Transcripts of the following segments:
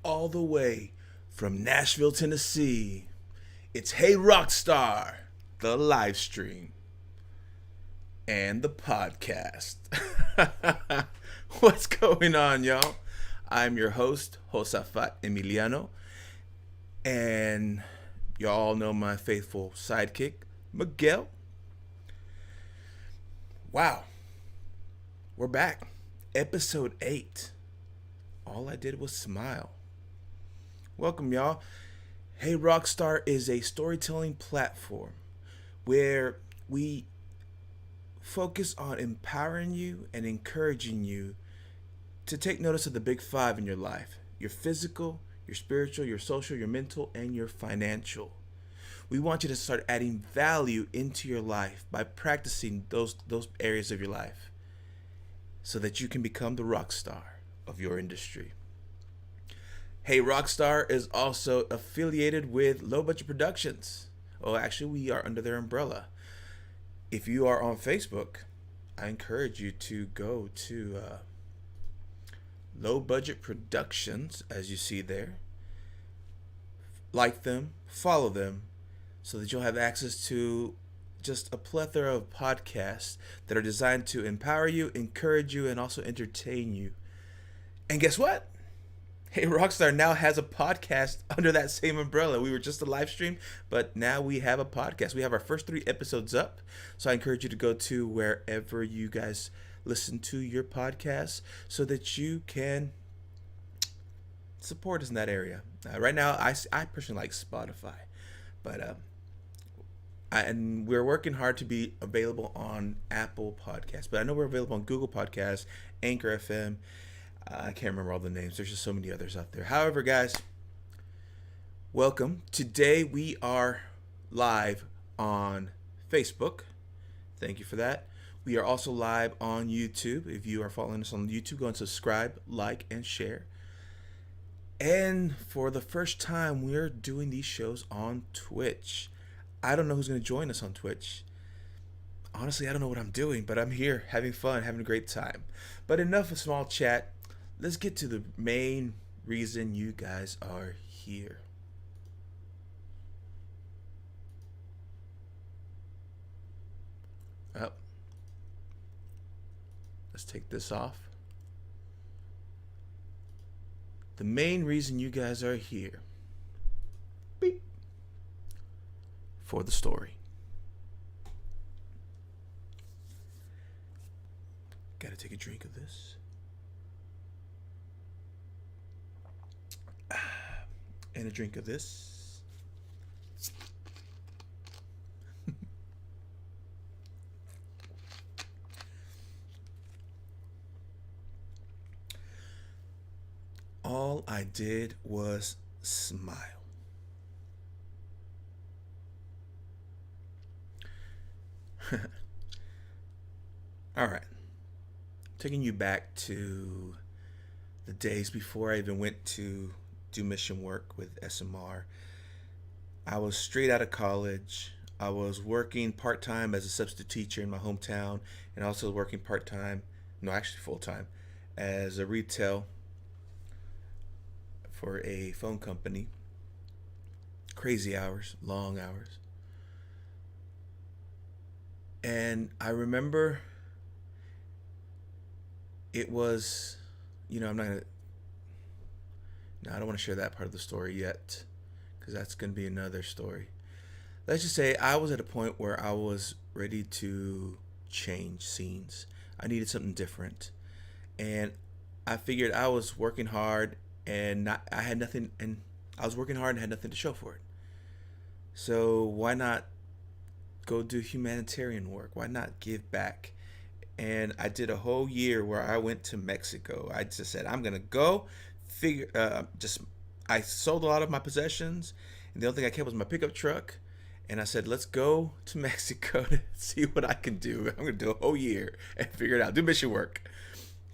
all the way from Nashville, Tennessee. It's Hey Rockstar, the live stream, and the podcast. What's going on, y'all? I'm your host, Josafat Emiliano, and y'all know my faithful sidekick, Miguel. Wow, we're back. Episode 8. All I did was smile. Welcome, y'all. Hey Rockstar is a storytelling platform where we focus on empowering you and encouraging you to take notice of the big 5 in your life: your physical, your spiritual, your social, your mental, and your financial. We want you to start adding value into your life by practicing those areas of your life so that you can become the rock star of your industry. Hey Rockstar is also affiliated with Low Budget Productions. Oh, actually, we are under their umbrella. If you are on Facebook, I encourage you to go to Low Budget Productions, as you see there. Like them, follow them, so that you'll have access to just a plethora of podcasts that are designed to empower you, encourage you, and also entertain you. And guess what? Hey Rockstar now has a podcast under that same umbrella. We were just a live stream, but now we have a podcast. We have our first 3 episodes up. So I encourage you to go to wherever you guys listen to your podcasts so that you can support us in that area. Right now, I personally like Spotify, but and we're working hard to be available on Apple Podcasts. But I know we're available on Google Podcasts, Anchor FM. I can't remember all the names. There's just so many others out there. However, guys, welcome. Today we are live on Facebook. Thank you for that. We are also live on YouTube. If you are following us on YouTube, go and subscribe, like, and share. And for the first time, we're doing these shows on Twitch. I don't know who's going to join us on Twitch. Honestly, I don't know what I'm doing, but I'm here having fun, having a great time. But enough of small chat. Let's get to the main reason you guys are here. Oh. Let's take this off. The main reason you guys are here. Beep. For the story. Gotta take a drink of this. And a drink of this. All I did was smile. All right. Taking you back to the days before I even went to do mission work with SMR. I was straight out of college. I was working part-time as a substitute teacher in my hometown, and also working part-time, no, actually full-time, as a retail for a phone company. Crazy hours, long hours. And I remember it was, I'm not going to, no, I don't want to share that part of the story yet, because that's going to be another story. Let's just say I was at a point where I was ready to change scenes. I needed something different. And I figured I was working hard and I had nothing, and I was working hard and had nothing to show for it. So why not go do humanitarian work? Why not give back? And I did a whole year where I went to Mexico. I just said, I'm going to go I sold a lot of my possessions, and the only thing I kept was my pickup truck. And I said, let's go to Mexico to see what I can do. I'm going to do a whole year and figure it out, do mission work.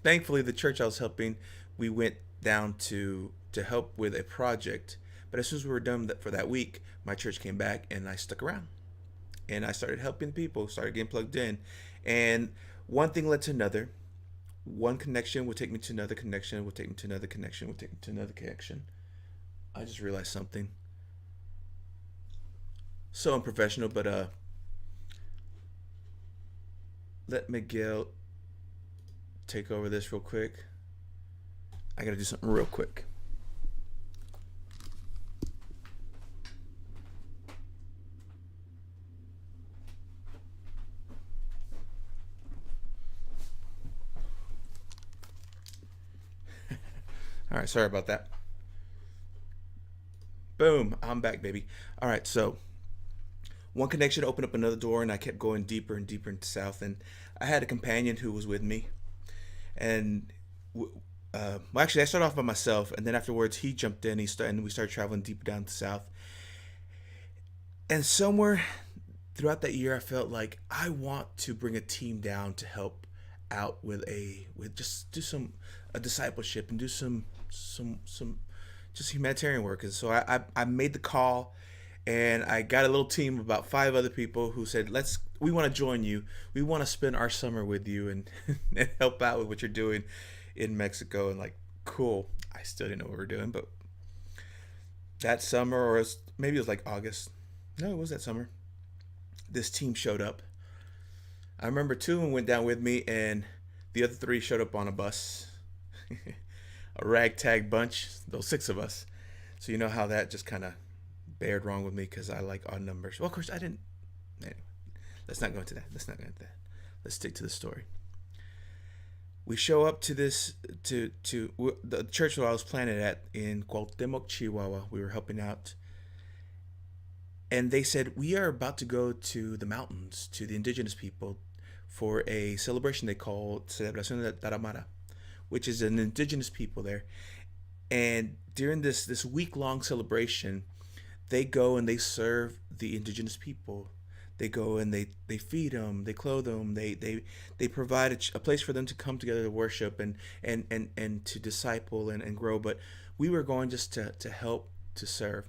Thankfully, the church I was helping, we went down to help with a project. But as soon as we were done for that week, my church came back and I stuck around. And I started helping people, started getting plugged in. And one thing led to another. One connection would take me to another connection, would take me to another connection, would take me to another connection. I just realized something. So unprofessional, but let Miguel take over this real quick. I gotta do something real quick. All right, sorry about that. Boom, I'm back, baby. All right, so one connection opened up another door, and I kept going deeper and deeper into south. And I had a companion who was with me, and well, actually, I started off by myself, and then afterwards, he jumped in. And we started traveling deeper down to south. And somewhere throughout that year, I felt like I want to bring a team down to help out with just do some a discipleship and do some just humanitarian work. And so I made the call, and I got a little team of about five other people who said, we want to join you. We want to spend our summer with you and and help out with what you're doing in Mexico. And like, cool. I still didn't know what we were doing, but that summer, maybe it was like August. No, it was that summer. This team showed up. I remember two of them went down with me, and the other three showed up on a bus. A ragtag bunch, those six of us. So you know how that just kind of bared wrong with me because I like odd numbers. Well, of course, I didn't. Anyway, let's not go into that. Let's not go into that. Let's stick to the story. We show up to the church that I was planted at in Cuauhtemoc, Chihuahua. We were helping out, and they said we are about to go to the mountains to the indigenous people for a celebration they call Celebración de Taramara, which is an indigenous people there. And during this week long celebration, they go and they serve the indigenous people. They go and they feed them, they clothe them, they provide a place for them to come together to worship and to disciple and grow. But we were going just to help to serve.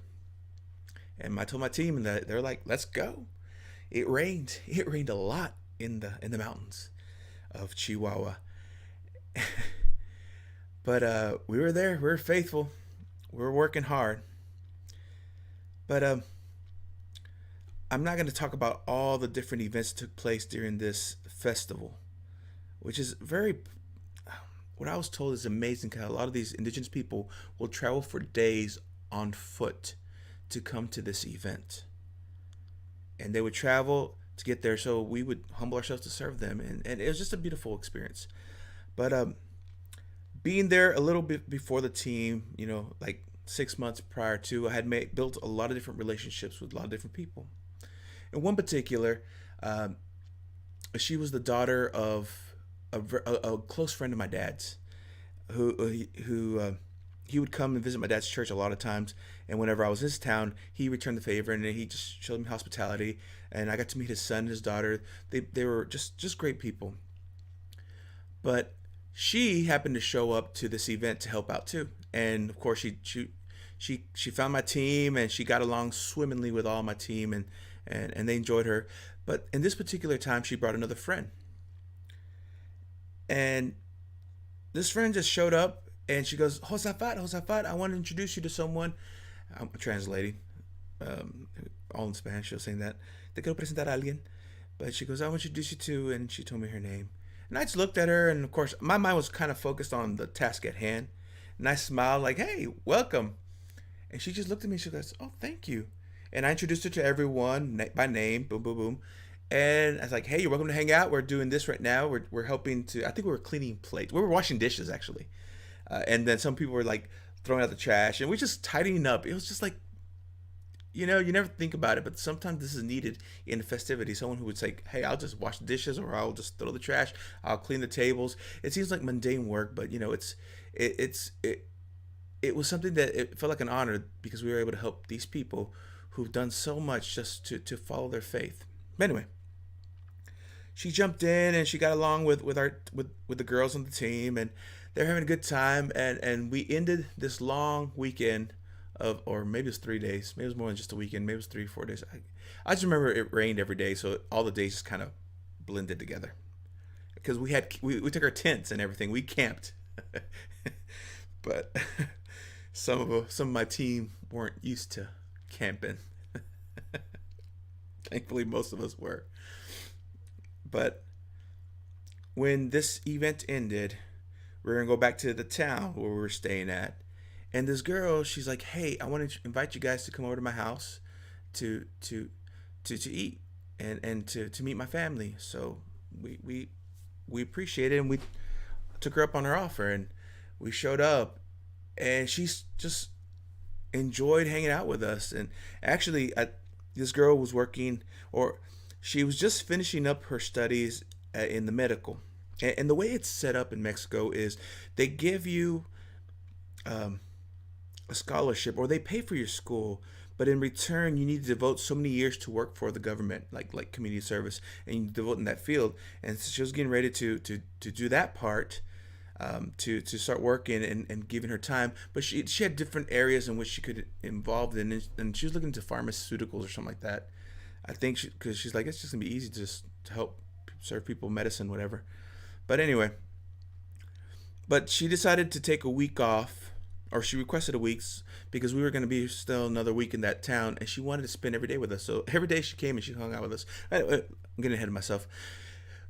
And I told my team that they're like, let's go. It rained. It rained a lot in the mountains of Chihuahua. But we were there. We were faithful. We were working hard. But I'm not going to talk about all the different events that took place during this festival, which is what I was told is amazing because a lot of these indigenous people will travel for days on foot to come to this event. And they would travel to get there, so we would humble ourselves to serve them. And it was just a beautiful experience. But being there a little bit before the team, like 6 months prior to, I had built a lot of different relationships with a lot of different people. In one particular, she was the daughter of a close friend of my dad's, who he would come and visit my dad's church a lot of times. And whenever I was in his town, he returned the favor and he just showed me hospitality. And I got to meet his son and his daughter. They were just great people. But she happened to show up to this event to help out too. And of course, she found my team and she got along swimmingly with all my team and they enjoyed her. But in this particular time, she brought another friend. And this friend just showed up and she goes, Josafat, I want to introduce you to someone. I'm translating, all in Spanish. She was saying that. Te quiero presentar a alguien. But she goes, I want to introduce you to, and she told me her name. And I just looked at her, and of course, my mind was kind of focused on the task at hand. And I smiled like, hey, welcome. And she just looked at me and she goes, oh, thank you. And I introduced her to everyone by name, boom, boom, boom. And I was like, hey, you're welcome to hang out. We're doing this right now. We're helping I think we were cleaning plates. We were washing dishes, actually. And then some people were like throwing out the trash. And we just tidying up. It was just like, you never think about it, but sometimes this is needed in a festivity. Someone who would say, hey, I'll just wash the dishes or I'll just throw the trash. I'll clean the tables. It seems like mundane work, but, it was something that it felt like an honor because we were able to help these people who've done so much just to follow their faith. But anyway, she jumped in and she got along with the girls on the team, and they're having a good time. And we ended this long weekend or maybe it was 3 days. Maybe it was more than just a weekend. Maybe it was 3 or 4 days. I just remember it rained every day, so all the days just kind of blended together. Because we took our tents and everything. We camped. But some of my team weren't used to camping. Thankfully, most of us were. But when this event ended, we are gonna go back to the town where we were staying at, and this girl, she's like, "Hey, I want to invite you guys to come over to my house to to eat and to meet my family." So we appreciate it, and we took her up on her offer, and we showed up, and she's just enjoyed hanging out with us. And actually, this girl was working, or she was just finishing up her studies in the medical. And the way it's set up in Mexico is they give you um, a scholarship, or they pay for your school, but in return you need to devote so many years to work for the government, like community service, and you devote in that field. And so she was getting ready to do that part, to start working and giving her time. But she had different areas in which she could involved in, and she was looking into pharmaceuticals or something like that. I think because she's like, it's just gonna be easy to help serve people medicine, whatever. But anyway, but she decided to take a week off, or she requested a week's, because we were going to be still another week in that town, and she wanted to spend every day with us. So every day she came and she hung out with us. I'm getting ahead of myself.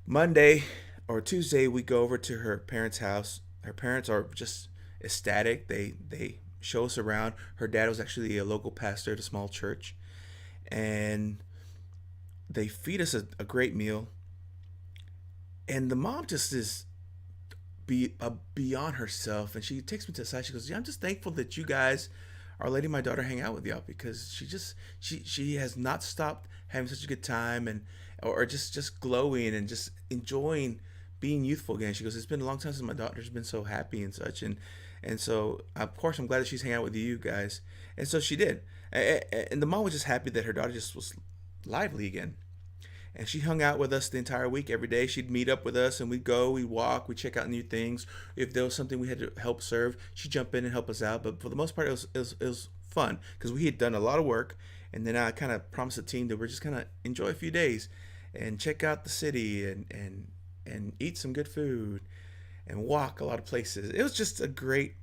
Monday or Tuesday, we go over to her parents' house. Her parents are just ecstatic. They show us around. Her dad was actually a local pastor at a small church, and they feed us a great meal. And the mom just is beyond herself, and she takes me to the side. She goes, "Yeah, I'm just thankful that you guys are letting my daughter hang out with y'all, because she has not stopped having such a good time, and or just glowing and just enjoying being youthful again." She goes, "It's been a long time since my daughter's been so happy and such, and so of course I'm glad that she's hanging out with you guys." And so she did, and the mom was just happy that her daughter just was lively again. And she hung out with us the entire week. Every day she'd meet up with us, and we'd go, we'd walk, we'd check out new things. If there was something we had to help serve, she'd jump in and help us out. But for the most part, it was fun, because we had done a lot of work. And then I kind of promised the team that we're just going to enjoy a few days and check out the city, and eat some good food and walk a lot of places. It was just a great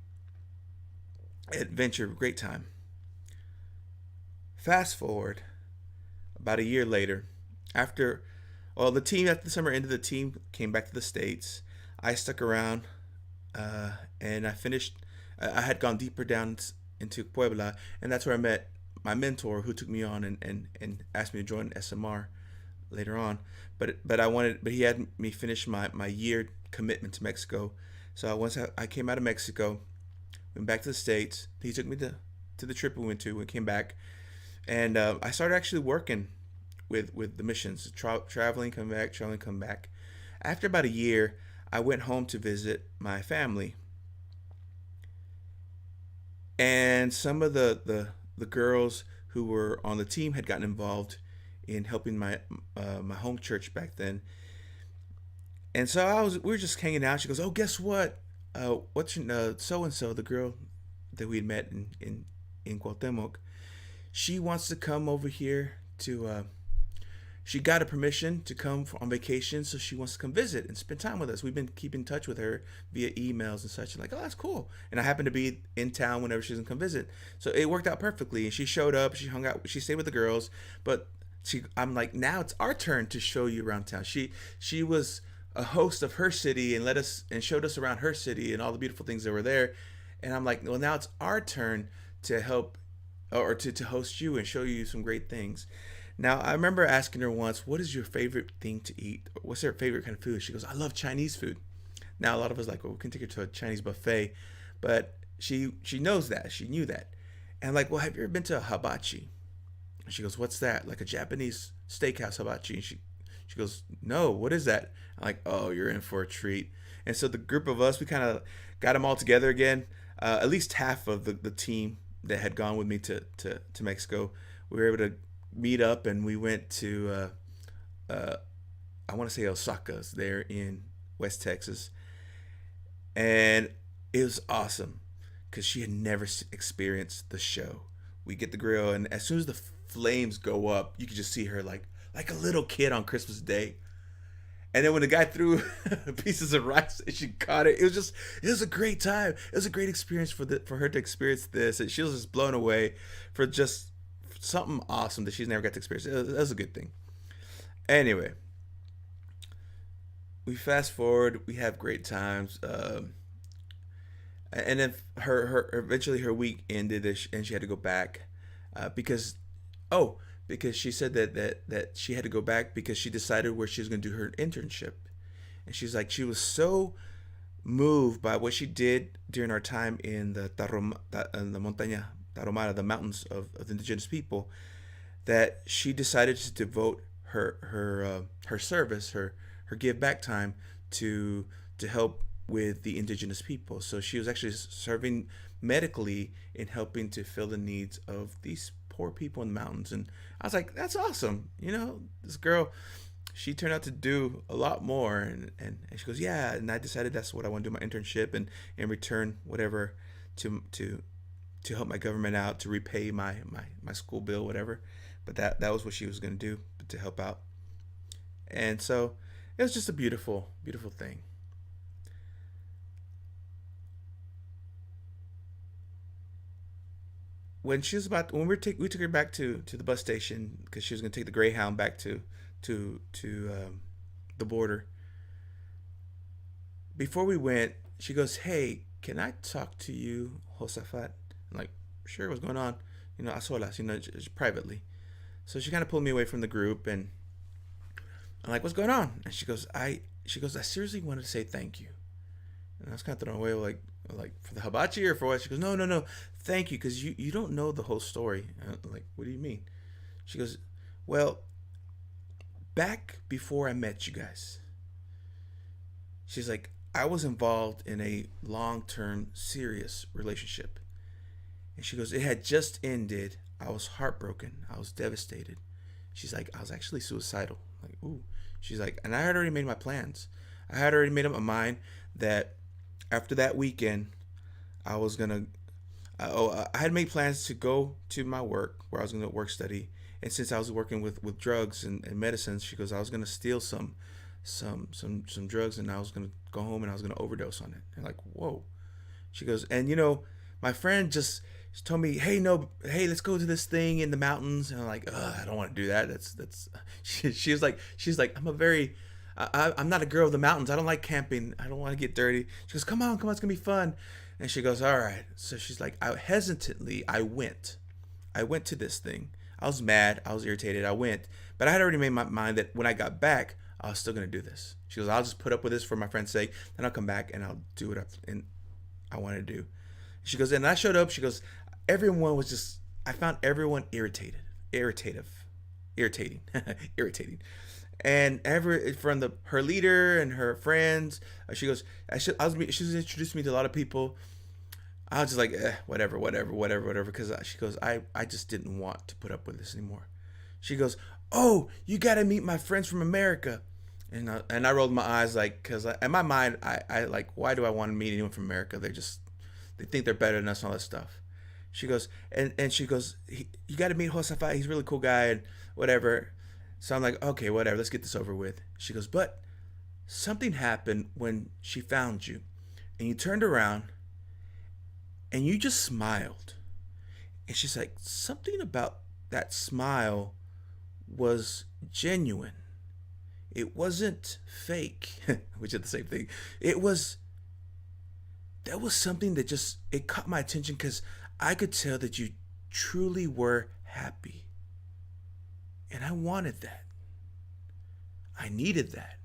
adventure, great time. Fast forward about a year later, after, well, the team, after the summer ended, the team came back to the States. I stuck around, and I finished. I had gone deeper down into Puebla, and that's where I met my mentor, who took me on and asked me to join SMR later on. But he had me finish my year commitment to Mexico. So once I came out of Mexico, went back to the States. He took me to the trip we went to. We came back, and I started actually working with the missions, traveling, come back, traveling, come back. After about a year, I went home to visit my family, and some of the girls who were on the team had gotten involved in helping my home church back then. And so we were just hanging out. She goes, "Oh, guess what? What's your so and so, the girl that we'd met in Cuauhtemoc? She wants to come over here to." She got a permission to come on vacation, so she wants to come visit and spend time with us. We've been keeping in touch with her via emails and such. And like, oh, that's cool. And I happened to be in town whenever she doesn't come visit, so it worked out perfectly. And she showed up. She hung out. She stayed with the girls, but I'm like, now it's our turn to show you around town. She was a host of her city and let us and showed us around her city and all the beautiful things that were there. And I'm like, well, now it's our turn to help, or to host you and show you some great things. Now, I remember asking her once, "What is your favorite thing to eat? What's her favorite kind of food?" She goes, "I love Chinese food." Now, a lot of us are like, well, we can take her to a Chinese buffet, but she knows that. She knew that. And I'm like, "Well, have you ever been to a hibachi?" And she goes, "What's that?" "Like a Japanese steakhouse hibachi." And she goes, "No, what is that?" I'm like, "Oh, you're in for a treat." And so the group of us, we kind of got them all together again. At least half of the team that had gone with me to Mexico, we were able to meet up, and we went to I want to say Osaka's there in West Texas, and it was awesome because she had never experienced the show. We get the grill, and as soon as the flames go up, you can just see her like a little kid on Christmas Day, And then when the guy threw pieces of rice and she caught it, it was a great time. It was a great experience for her to experience this. And she was just blown away for just something awesome that she's never got to experience. It was a good thing. Anyway, we fast forward. We have great times. And then her eventually her week ended and she had to go back because oh because she said that she had to go back because she decided where she was going to do her internship. And she's like, she was so moved by what she did during our time in the the montaña taromara, the mountains of the indigenous people, that she decided to devote her service, her give back time to help with the indigenous people. So she was actually serving medically in helping to fill the needs of these poor people in the mountains. And I was like, that's awesome. You know, this girl, she turned out to do a lot more. And she goes, yeah. And I decided that's what I want to do my internship, and in return whatever to help my government out, to repay my school bill, whatever. But that was what she was going to do, to help out. And so it was just a beautiful thing. We took her back to the bus station because she was going to take the Greyhound back to the border. Before we went, she goes, "Hey, can I talk to you, Josafat?" I'm like, "Sure, what's going on?" You know, a solas, just privately. So she kind of pulled me away from the group, and I'm like, "What's going on?" And she goes, "I seriously wanted to say thank you." And I was kind of thrown away, like for the hibachi or for what? She goes, no, no, no, thank you, because you don't know the whole story. I'm like, what do you mean? She goes, well, back before I met you guys, she's like, I was involved in a long-term, serious relationship. And she goes, it had just ended. I was heartbroken. I was devastated. She's like, I was actually suicidal. I'm like, ooh. She's like, and I had already made my plans. I had already made up my mind that after that weekend, I was gonna. I had made plans to go to my work where I was gonna work study, and since I was working with drugs and medicines, she goes, I was gonna steal some drugs, and I was gonna go home and I was gonna overdose on it. And like, whoa. She goes, and my friend just told me, hey, no, hey, let's go to this thing in the mountains. And I'm like, I don't want to do that. That's. She's like, I'm not a girl of the mountains. I don't like camping. I don't want to get dirty. She goes, come on, it's gonna be fun. And she goes, all right. So she's like, I went. I went to this thing. I was mad. I was irritated. I went, but I had already made my mind that when I got back, I was still gonna do this. She goes, I'll just put up with this for my friend's sake. Then I'll come back and I'll do what I want to do. She goes, and I showed up. She goes, everyone was just. I found everyone irritating, and from her leader and her friends. She goes, she was introduced me to a lot of people. I was just like, whatever, because she goes, I just didn't want to put up with this anymore. She goes, oh, you got to meet my friends from America. And I rolled my eyes, like, because in my mind, I like, why do I want to meet anyone from America? They think they're better than us and all that stuff. She goes, and she goes, you got to meet Josafat. He's a really cool guy and whatever. So I'm like, okay, whatever. Let's get this over with. She goes, but something happened when she found you, and you turned around, and you just smiled. And she's like, something about that smile was genuine. It wasn't fake, which is the same thing. That was something that it caught my attention because I could tell that you truly were happy. And I wanted that. I needed that.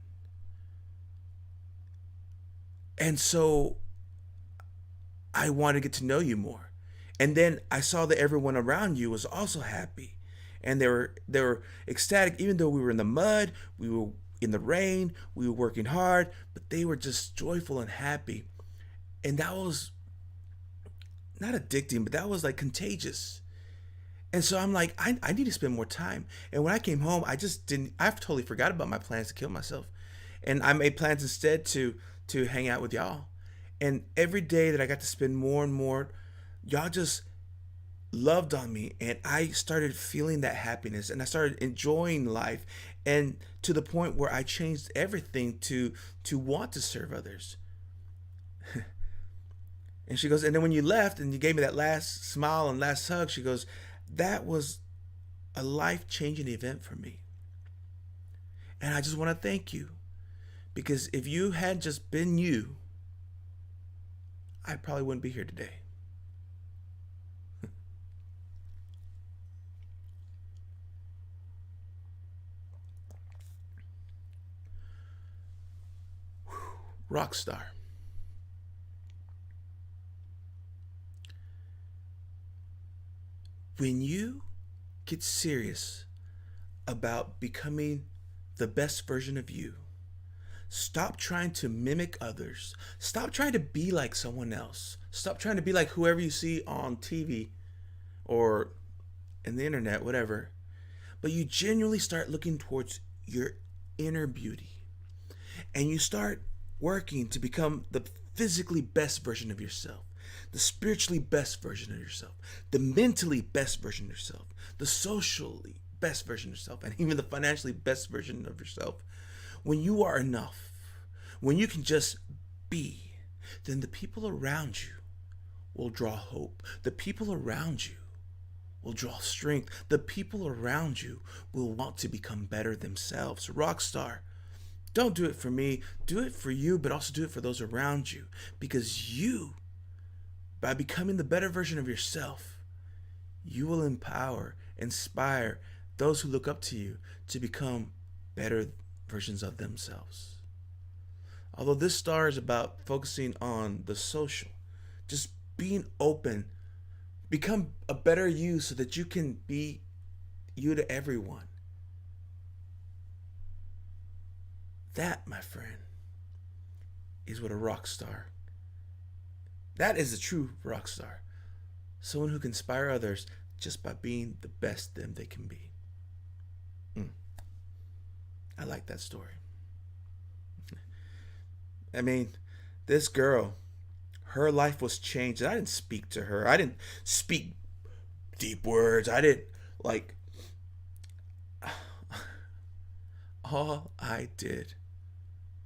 And so I wanted to get to know you more. And then I saw that everyone around you was also happy. And they were ecstatic, even though we were in the mud, we were in the rain, we were working hard, but they were just joyful and happy. And that was not addicting, but that was like contagious. And so I'm like, I need to spend more time. And when I came home, I've totally forgot about my plans to kill myself. And I made plans instead to hang out with y'all. And every day that I got to spend more and more, y'all just loved on me, and I started feeling that happiness, and I started enjoying life, and to the point where I changed everything to want to serve others. And she goes, and then when you left and you gave me that last smile and last hug, she goes, that was a life changing event for me. And I just want to thank you, because if you had just been you, I probably wouldn't be here today. Rockstar. When you get serious about becoming the best version of you, stop trying to mimic others. Stop trying to be like someone else. Stop trying to be like whoever you see on TV or in the internet, whatever. But you genuinely start looking towards your inner beauty. And you start working to become the physically best version of yourself, the spiritually best version of yourself, the mentally best version of yourself, the socially best version of yourself, and even the financially best version of yourself. When you are enough, when you can just be, then the people around you will draw hope. The people around you will draw strength. The people around you will want to become better themselves. Rockstar, don't do it for me. Do it for you, but also do it for those around you. Because you, by becoming the better version of yourself, you will empower, inspire those who look up to you to become better versions of themselves. Although this star is about focusing on the social, just being open, become a better you so that you can be you to everyone. That, my friend, is what a rock star. That is a true rock star. Someone who can inspire others just by being the best them they can be. I like that story. I mean, this girl, her life was changed. I didn't speak to her. I didn't speak deep words. I didn't, like, all I did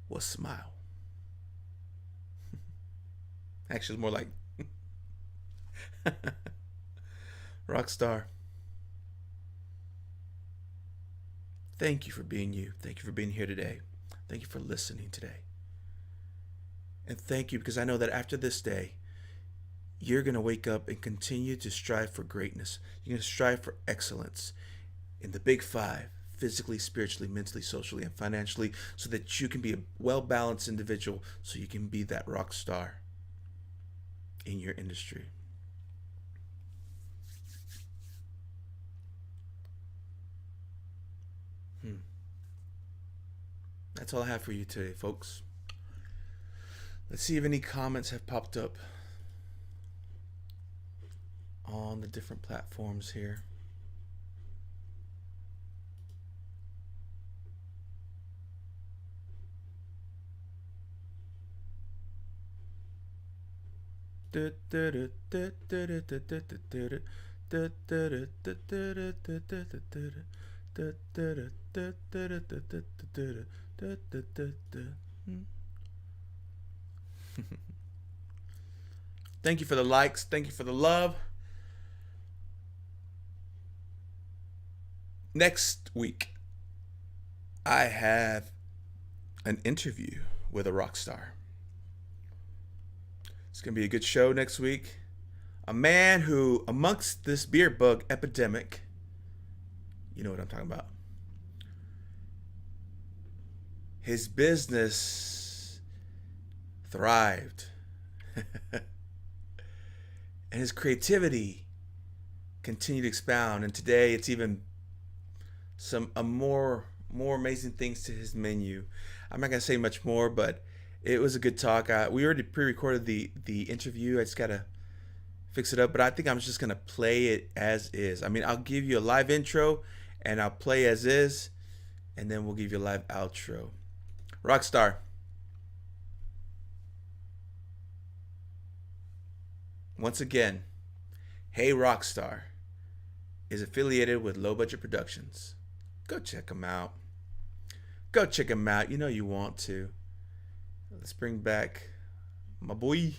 was smile. Actually, it's more like Rockstar. Thank you for being you. Thank you for being here today. Thank you for listening today. And thank you, because I know that after this day, you're going to wake up and continue to strive for greatness. You're going to strive for excellence in the big five: physically, spiritually, mentally, socially, and financially, so that you can be a well-balanced individual, so you can be that rock star in your industry. That's all I have for you today, folks. Let's see if any comments have popped up on the different platforms here. Thank you for the likes. Thank you for the love. Next week, I have an interview with a rock star. It's going to be a good show next week. A man who, amongst this beer bug epidemic, you know what I'm talking about, his business thrived. And his creativity continued to expound. And today it's even some more amazing things to his menu. I'm not going to say much more, but it was a good talk. We already pre-recorded the interview. I just got to fix it up. But I think I'm just going to play it as is. I mean, I'll give you a live intro and I'll play as is. And then we'll give you a live outro. Rockstar. Once again, Hey Rockstar is affiliated with Low Budget Productions. Go check them out. Go check them out. You know you want to. Let's bring back my boy,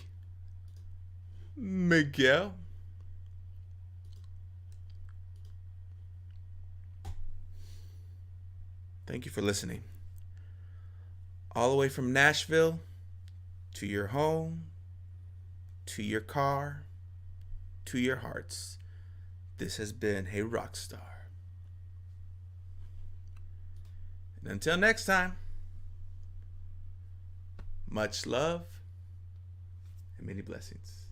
Miguel. Thank you for listening. All the way from Nashville to your home, to your car, to your hearts. This has been Hey Rockstar. And until next time, much love and many blessings.